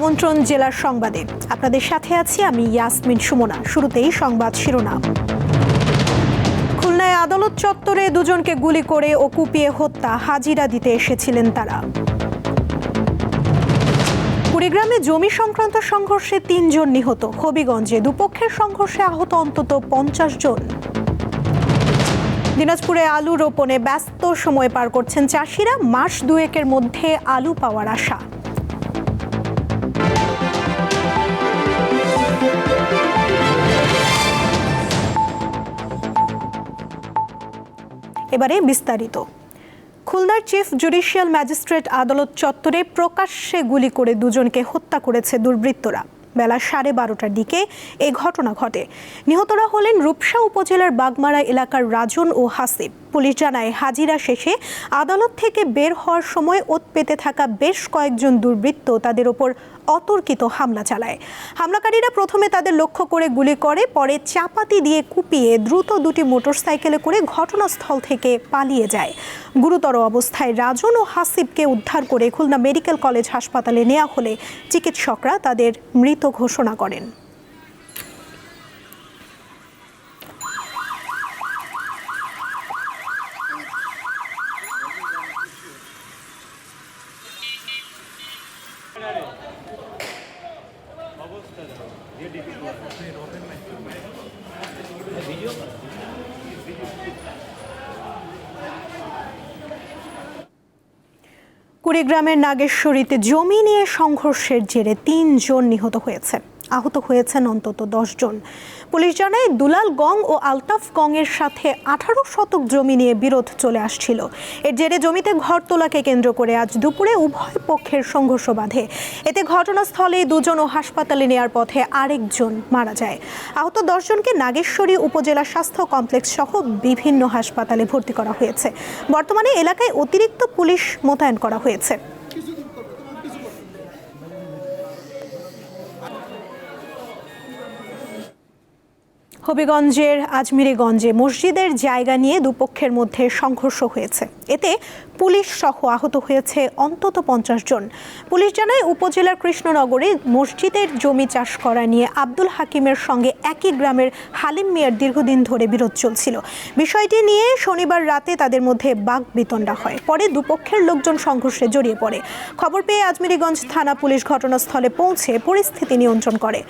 আমন্ত্রণ জেলার সংবাদে আপনাদের সাথে আছি আমি ইয়াসমিন সুমনা। শুরুতেই সংবাদ শিরোনাম। খুলনায় আদালত চত্বরে দুজনকে গুলি করে ও কুপিয়ে হত্যা, হাজিরা দিতে এসেছিলেন তারা। কুড়িগ্রামে জমি সংক্রান্ত সংঘর্ষে ৩ জন নিহত, হবিগঞ্জে দুপক্ষের সংঘর্ষে আহত অন্তত ৫০ জন। দিনাজপুরে আলু রোপণে ব্যস্ত সময় পার করছেন চাষিরা, মাস দুয়েকের মধ্যে আলু পাওয়ার আশা। এবারে বিস্তারিত। খুলনার চিফ জুডিশিয়াল ম্যাজিস্ট্রেট আদালত চত্বরে প্রকাশ্যে গুলি করে দুজনকে হত্যা করেছে দুর্বৃত্তরা। বেলা 12:30টার দিকে এই ঘটনা ঘটে। নিহতরা হলেন রূপসা উপজেলার বাগমারা এলাকার রাজন ও হাসিব। পুলিশ জানায়, হাজিরা শেষে আদালত থেকে বের হওয়ার সময় ওত পেতে থাকা বেশ কয়েকজন দুর্বৃত্ত তাদের ওপর অতর্কিত হামলা চালায়। হামলাকারীরা প্রথমে তাদের লক্ষ্য করে গুলি করে, পরে চাপাতি দিয়ে কুপিয়ে দ্রুত দুটি মোটরসাইকেলে করে ঘটনাস্থল থেকে পালিয়ে যায়। গুরুতর অবস্থায় রাজন ও হাসিবকে উদ্ধার করে খুলনা মেডিকেল কলেজ হাসপাতালে নেওয়া হলে চিকিৎসকরা তাদের মৃত ঘোষণা করেন। কুড়িগ্রামের নাগেশ্বরীতে জমি নিয়ে সংঘর্ষের জেরে ৩ জন নিহত হয়েছে, আহত হয়েছেন অন্তত 10 জন। পুলিশ জানায়, দুলাল গং ও আলতাফ গং এর সাথে 18 শতক জমি নিয়ে বিরোধ চলে আসছিল। এর জেরে জমিতে ঘর তোলাকে কেন্দ্র করে আজ দুপুরে উভয় পক্ষের সংঘর্ষ বাধে। এতে ঘটনাস্থলে 2 জন ও হাসপাতালে নেয়ার পথে আরেকজন মারা যায়। আহত 10 জনকে নাগেশ্বরী উপজেলা স্বাস্থ্য কমপ্লেক্স সহ বিভিন্ন হাসপাতালে ভর্তি করা হয়েছে। বর্তমানে এলাকায় অতিরিক্ত পুলিশ মোতায়েন করা হয়েছে। হবিগঞ্জের আজমিরিগঞ্জে মসজিদের জায়গা নিয়ে দুপক্ষের মধ্যে সংঘর্ষ হয়েছে। এতে পুলিশ সহ আহত হয়েছে অন্তত 50 জন। পুলিশ জানায়, উপজেলার কৃষ্ণনগরে মসজিদের জমি চাষ করা নিয়ে আব্দুল হাকিমের সঙ্গে একই গ্রামের হালিম মিয়ার দীর্ঘদিন ধরে বিরোধ চলছিল। বিষয়টি নিয়ে শনিবার রাতে তাদের মধ্যে বাকবিতণ্ডা হয়। পরে দুপক্ষের লোকজন সংঘর্ষে জড়িয়ে পড়ে। খবর পেয়ে আজমিরিগঞ্জ থানা পুলিশ ঘটনাস্থলে পৌঁছে পরিস্থিতি নিয়ন্ত্রণ করে।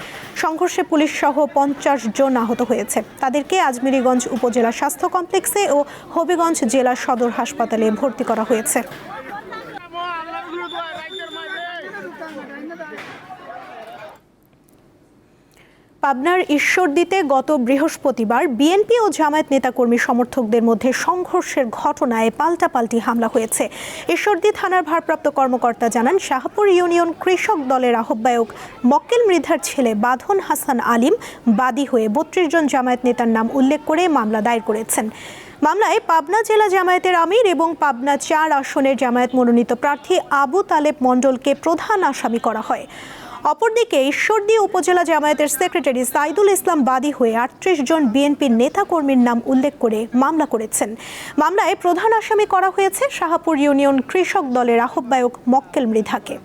সংঘর্ষে পুলিশ সহ 50 জন আহত হয়েছে। তাদেরকে আজমিরিগঞ্জ উপজেলা স্বাস্থ্য কমপ্লেক্সে ও হবিগঞ্জ জেলা সদর হাসপাতালে ভর্তি করা হয়েছে। পাবনার ঈশ্বরদীতে গত বৃহস্পতিবার বিএনপি ও জামায়াত নেতাকর্মী সমর্থকদের মধ্যে সংঘর্ষের ঘটনায় পাল্টাপাল্টি হামলা হয়েছে। ঈশ্বরদী থানার ভারপ্রাপ্ত কর্মকর্তা জানান, শাহপুর ইউনিয়ন কৃষক দলের আহ্বায়ক মক্কেল মৃধার ছেলে বাঁধন হাসান আলিম বাদী হয়ে 32 জন জামায়াত নেতার নাম উল্লেখ করে মামলা দায়ের করেছেন। মামলায় পাবনা জেলা জামায়াতের আমির এবং পাবনা 4 আসনের জামায়াত মনোনীত প্রার্থী আবু তালেব মণ্ডলকে প্রধান আসামি করা হয়। অপরদিকে ঈশ্বরদী উপজেলা জামায়াতের সেক্রেটারি সাইদুল ইসলাম বাদী হয়ে 38 জন বিএনপির নেতাকর্মীর নাম উল্লেখ করে মামলা করেছেন। মামলায় প্রধান আসামি করা হয়েছে শাহপুর ইউনিয়ন কৃষক দলের আহ্বায়ক মক্কেল মৃধাকে।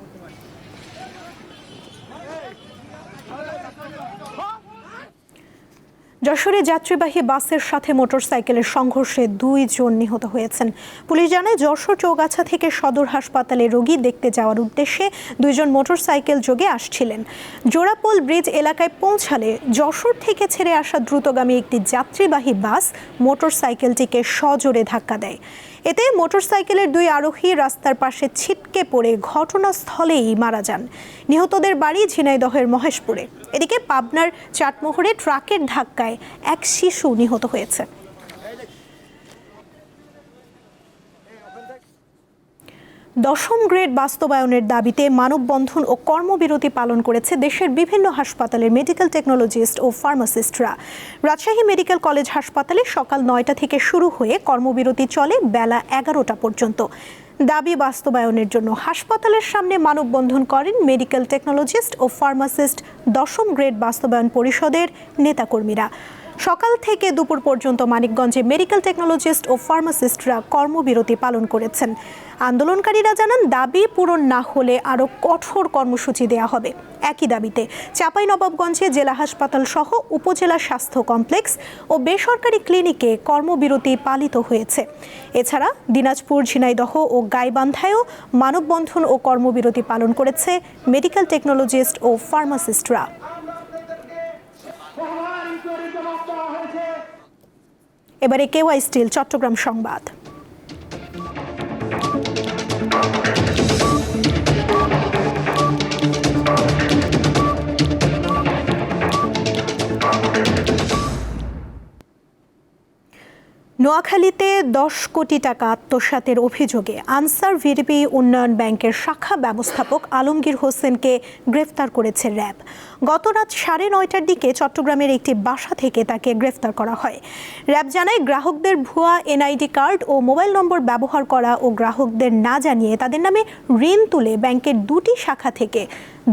যশোরে যাত্রীবাহী বাসের সাথে মোটরসাইকেলের সংঘর্ষে 2 জন নিহত হয়েছেন। পুলিশ জানায়, যশোর চৌগাছা থেকে সদর হাসপাতালে রোগী দেখতে যাওয়ার উদ্দেশ্যে 2 জন মোটরসাইকেল যোগে আসছিলেন। জোড়াপোল ব্রিজ এলাকায় পৌঁছালে যশোর থেকে ছেড়ে আসা দ্রুতগামী একটি যাত্রীবাহী বাস মোটরসাইকেলটিকে সজোরে ধাক্কা দেয়। এতে মোটরসাইকেলের 2 আরোহী রাস্তার পাশে ছিটকে পড়ে ঘটনাস্থলেই মারা যান। নিহতদের বাড়ি ঝিনাইদহের মহেশপুরে। এদিকে পাবনার চাটমোহরে ট্রাকের ধাক্কায় এক শিশু নিহত হয়েছে। দশম গ্রেড বাস্তবায়নের দাবিতে মানববন্ধন ও কর্মবিরতি পালন করেছে দেশের বিভিন্ন হাসপাতালের মেডিকেল টেকনোলজিস্ট ও ফার্মাসিস্টরা। রাজশাহী মেডিকেল কলেজ হাসপাতালে সকাল 9টা থেকে শুরু হয়ে কর্মবিরতি চলে বেলা 11টা পর্যন্ত। দাবি বাস্তবায়নের জন্য হাসপাতালের সামনে মানববন্ধন করেন মেডিকেল টেকনোলজিস্ট ও ফার্মাসিস্ট দশম গ্রেড বাস্তবায়ন পরিষদের নেতাকর্মীরা। সকাল থেকে দুপুর পর্যন্ত মানিকগঞ্জে মেডিকেল টেকনোলজিস্ট ও ফার্মাসিস্টরা কর্মবিরতি পালন করেছেন। আন্দোলনকারীরা জানান, দাবি পূরণ না হলে আরও কঠোর কর্মসূচি দেওয়া হবে। একই দাবিতে চাঁপাইনবাবগঞ্জে জেলা হাসপাতাল সহ উপজেলা স্বাস্থ্য কমপ্লেক্স ও বেসরকারি ক্লিনিকে কর্মবিরতি পালিত হয়েছে। এছাড়া দিনাজপুর, ঝিনাইদহ ও গাইবান্ধায়ও মানববন্ধন ও কর্মবিরতি পালন করেছে মেডিকেল টেকনোলজিস্ট ও ফার্মাসিস্টরা। এবারে কেওয়াই স্টিল চট্টগ্রাম সংবাদ। নোয়াখালীতে 10 কোটি টাকা আত্মসাতের অভিযোগে আনসার ভিডিপি উন্নয়ন ব্যাংকের শাখা ব্যবস্থাপক আলমগীর হোসেনকে গ্রেফতার করেছে র্যাব। গত রাত 9:30টার দিকে চট্টগ্রামের একটি বাসা থেকে তাকে গ্রেফতার করা হয়। র্যাব জানায়, গ্রাহকদের ভুয়া এনআইডি কার্ড ও মোবাইল নম্বর ব্যবহার করা ও গ্রাহকদের না জানিয়ে তাদের নামে ঋণ তুলে ব্যাংকের 2টি শাখা থেকে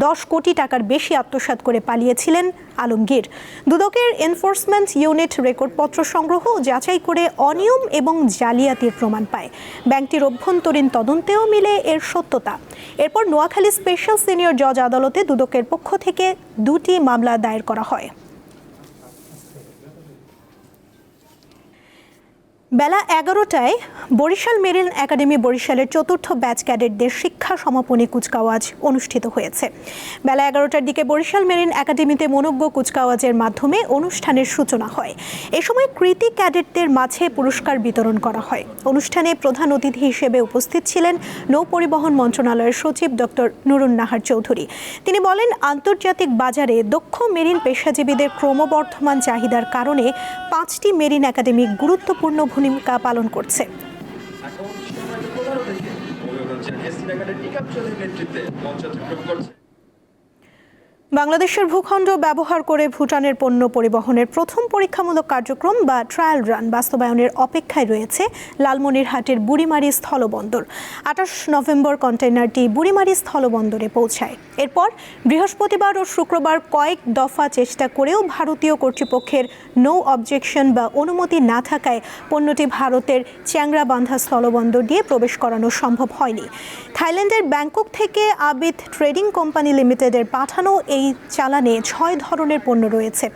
10 কোটি টাকার বেশি আত্মসাৎ করে পালিয়েছিলেন আলমগীর। দুদকের এনফোর্সমেন্ট ইউনিট রেকর্ডপত্র সংগ্রহ ও যাচাই করে অনিয়ম এবং জালিয়াতির প্রমাণ পায়। ব্যাংকটির অভ্যন্তরীণ তদন্তেও মিলে এর সত্যতা। এরপর নোয়াখালী স্পেশাল সিনিয়র জজ আদালতে দুদকের পক্ষ থেকে 2টি মামলা দায়ের করা হয়। বেলা 11টায় বরিশাল মেরিন একাডেমি বরিশালের 4র্থ ব্যাচ ক্যাডেটদের শিক্ষা সমাপনী কুচকাওয়াজ অনুষ্ঠিত হয়েছে। বেলা 11টার দিকে বরিশাল মেরিন একাডেমিতে মনোজ্ঞ কুচকাওয়াজের মাধ্যমে অনুষ্ঠানের সূচনা হয়। এ সময় কৃতী ক্যাডেটদের মাঝে পুরস্কার বিতরণ করা হয়। অনুষ্ঠানে প্রধান অতিথি হিসেবে উপস্থিত ছিলেন নৌ পরিবহন মন্ত্রণালয়ের সচিব ডক্টর নুরুন নাহার চৌধুরী। তিনি বলেন, আন্তর্জাতিক বাজারে দক্ষ মেরিন পেশাজীবীদের ক্রমবর্ধমান চাহিদার কারণে 5টি মেরিন একাডেমি গুরুত্বপূর্ণ ভূমিকা পালন করছে। বাংলাদেশের ভূখণ্ড ব্যবহার করে ভুটানের পণ্য পরিবহনের প্রথম পরীক্ষামূলক কার্যক্রম বা ট্রায়াল রান বাস্তবায়নের অপেক্ষায় রয়েছে লালমনিরহাটের বুড়িমারি স্থলবন্দর। 28 নভেম্বর কন্টেইনারটি বুড়িমারি স্থলবন্দরে পৌঁছায়। এরপর বৃহস্পতিবার ও শুক্রবার কয়েক দফা চেষ্টা করেও ভারতীয় কর্তৃপক্ষের নো অবজেকশন বা অনুমতি না থাকায় পণ্যটি ভারতের চ্যাংরাবান্ধা স্থলবন্দর দিয়ে প্রবেশ করানো সম্ভব হয়নি। থাইল্যান্ডের ব্যাংকক থেকে আবিদ ট্রেডিং কোম্পানি লিমিটেডের পাঠানো এই চালানে 6 ধরনের পণ্য রয়েছে।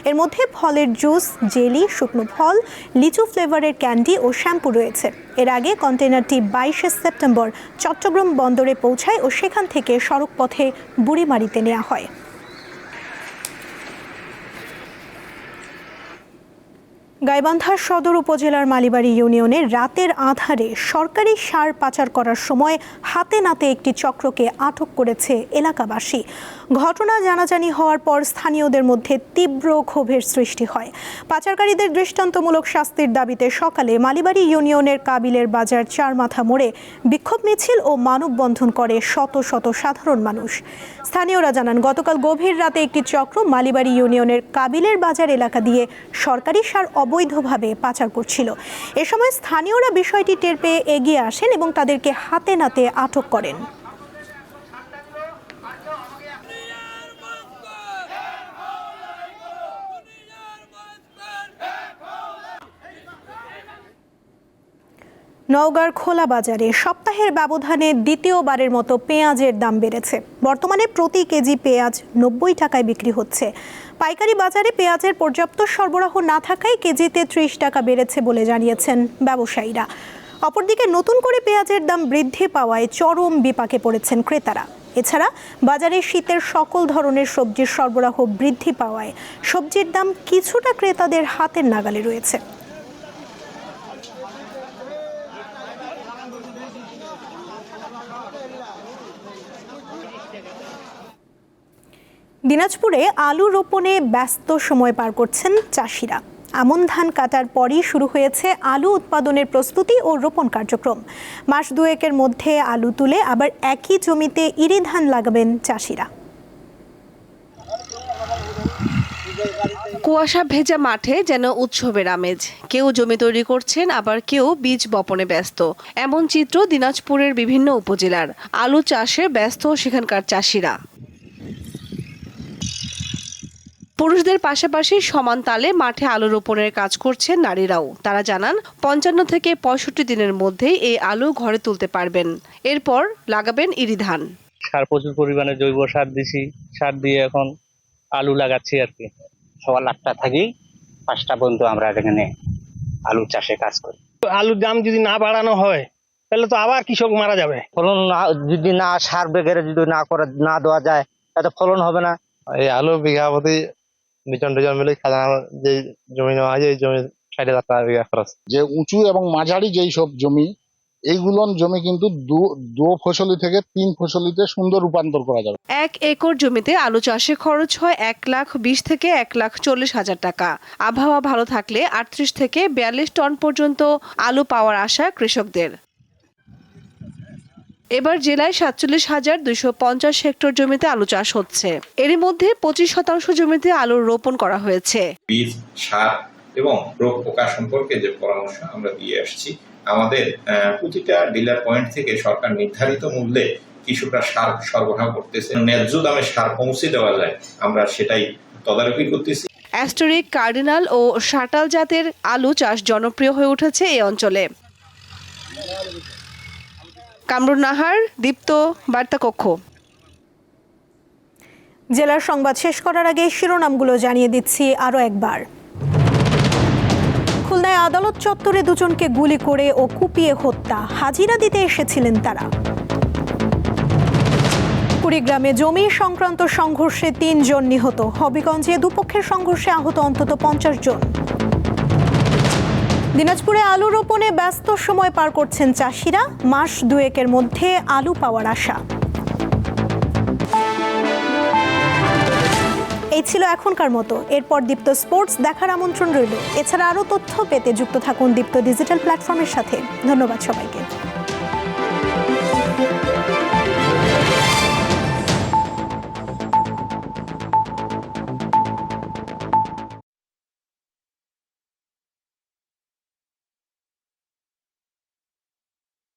এর মধ্যে ফলের জুস, জেলি, শুকনো ফল, লিচু ফ্লেভারের ক্যান্ডি ও শ্যাম্পু রয়েছে। এর আগে কন্টেইনারটি 22 সেপ্টেম্বর চট্টগ্রাম বন্দরে পৌঁছায় ও সেখান থেকে সড়কপথে বুড়িমারিতে নেওয়া হয়। গাইবান্ধা সদর উপজেলার মালিবাড়ি ইউনিয়নের রাতের আঁধারে সরকারি সার পাচার করার সময় হাতে নাতে একটি চক্রকে আটক করেছে এলাকাবাসী। ঘটনা জানাজানি হওয়ার পর স্থানীয়দের মধ্যে তীব্র ক্ষোভের সৃষ্টি হয়। পাচারকারীদের দৃষ্টান্তমূলক শাস্তির দাবিতে সকালে মালিবাড়ি ইউনিয়নের কাবিলের বাজার 4 মাথা মোড়ে বিক্ষোভ মিছিল ও মানববন্ধন করে শত শত সাধারণ মানুষ। স্থানীয়রা জানান, গতকাল গভীর রাতে একটি চক্র মালিবাড়ি ইউনিয়নের কাবিলের বাজার এলাকা দিয়ে সরকারি সার অবৈধভাবে পাচার করছিল। এ সময় স্থানীয়রা বিষয়টি টের পেয়ে এগিয়ে আসেন এবং তাদেরকে হাতে নাতে আটক করেন। নওগাঁর খোলা বাজারে সপ্তাহের ব্যবধানে দ্বিতীয়বারের মতো পেঁয়াজের দাম বেড়েছে। বর্তমানে প্রতি কেজি পেঁয়াজ 90 টাকায় বিক্রি হচ্ছে। পাইকারি বাজারে পেঁয়াজের পর্যাপ্ত সরবরাহ না থাকায় কেজিতে 30 টাকা বেড়েছে বলে জানিয়েছেন ব্যবসায়ীরা। অপরদিকে নতুন করে পেঁয়াজের দাম বৃদ্ধি পাওয়ায় চরম বিপাকে পড়েছেন ক্রেতারা। এছাড়া বাজারে শীতের সকল ধরনের সবজির সরবরাহ বৃদ্ধি পাওয়ায় সবজির দাম কিছুটা ক্রেতাদের হাতের নাগালে রয়েছে। দিনাজপুরে আলু রোপণে ব্যস্ত সময় পার করছেন চাষিরা। আমন ধান কাটার পরই শুরু হয়েছে আলু উৎপাদনের প্রস্তুতি ও রোপণ কার্যক্রম। মাস দুয়েকের মধ্যে আলু তুলে আবার একই জমিতে ইরি ধান লাগাবেন চাষিরা। কুয়াশা ভেজা মাঠে যেন উৎসবের আমেজ। কেউ জমি তৈরি করছেন, আবার কেউ বীজ বপনে ব্যস্ত। এমন চিত্র দিনাজপুরের বিভিন্ন উপজেলার। আলু চাষে ব্যস্ত সেখানকার চাষিরা। পুরুষদের পাশাপাশি সমান তালে মাঠে আলু রোপণের কাজ করছেন নারীরাও। তারা জানান 55 থেকে 65 দিনের মধ্যেই এই আলু ঘরে তুলতে পারবেন। এরপর লাগাবেন ইরি ধান। সার প্রচুর পরিমাণে জৈব সার দিছি, সার দিয়ে এখন আলু লাগাচ্ছি আর কি। 8:15 থাকি 5টা পর্যন্ত আমরা এখানে আলু চাষে কাজ করি। আলুর দাম যদি না বাড়ানো হয় তাহলে তো আবার কৃষক মারা যাবে। ফলন যদি না সার বেগেরে যদি না দেওয়া যায় তাতে ফলন হবে না। এই আলু বিঘা প্রতি 2 জন মিলে খাজনা যে জমি নেওয়া হয়, এই জমি 60,000 টাকা বিঘা খরচ। যে উঁচু এবং মাঝারি যেই সব জমি, এইগুলো জমি কিন্তু দু ফসলি থেকে 3 ফসলিতে সুন্দর রূপান্তর করা যাবে। 1 একর জমিতে আলু চাষে খরচ হয় 1,20,000 থেকে 1,40,000 টাকা। আবহাওয়া ভালো থাকলে 38 থেকে 42 টন পর্যন্ত আলু পাওয়ার আশা কৃষকদের। এবার জেলায় 47,250 হেক্টর জমিতে আলু চাষ হচ্ছে। এরই মধ্যে 25% জমিতে আলুর রোপণ করা হয়েছে। বীজ, সার এবং রোগ পোকা সম্পর্কে যে পরামর্শ আমরা দিয়ে আসছি, আমাদের প্রতিটা ডিলার পয়েন্ট থেকে সরকার নির্ধারিত মূল্যে কৃষকরা সার সরবরাহ করতেছে। ন্যায্য দামে সার পৌঁছে দেওয়া যায়, আমরা সেটাই তদারকি করতেছি। অ্যাস্টেরিক, কার্ডিনাল ও শাটাল জাতের আলু চাষ জনপ্রিয় হয়ে উঠেছে এই অঞ্চলে। কামরুন নাহার, দীপ্ত, বার্তা কক্ষ। জেলার সংবাদ শেষ করার আগে শিরোনামগুলো জানিয়ে দিচ্ছি আরও একবার। খুলনায় আদালত চত্বরে 2 জনকে গুলি করে ও কুপিয়ে হত্যা, হাজিরা দিতে এসেছিলেন তারা। কুড়িগ্রামে জমি সংক্রান্ত সংঘর্ষে 3 জন নিহত, হবিগঞ্জে দুপক্ষের সংঘর্ষে আহত অন্তত 50 জন। দিনাজপুরে আলু রোপণে ব্যস্ত সময় পার করছেন চাষিরা, মাস 2-এর মধ্যে আলু পাওয়ার আশা। এই ছিল এখনকার মতো। এরপর দীপ্ত স্পোর্টস দেখার আমন্ত্রণ রইল। এছাড়া আরও তথ্য পেতে যুক্ত থাকুন দীপ্ত ডিজিটাল প্ল্যাটফর্মের সাথে। ধন্যবাদ সবাইকে।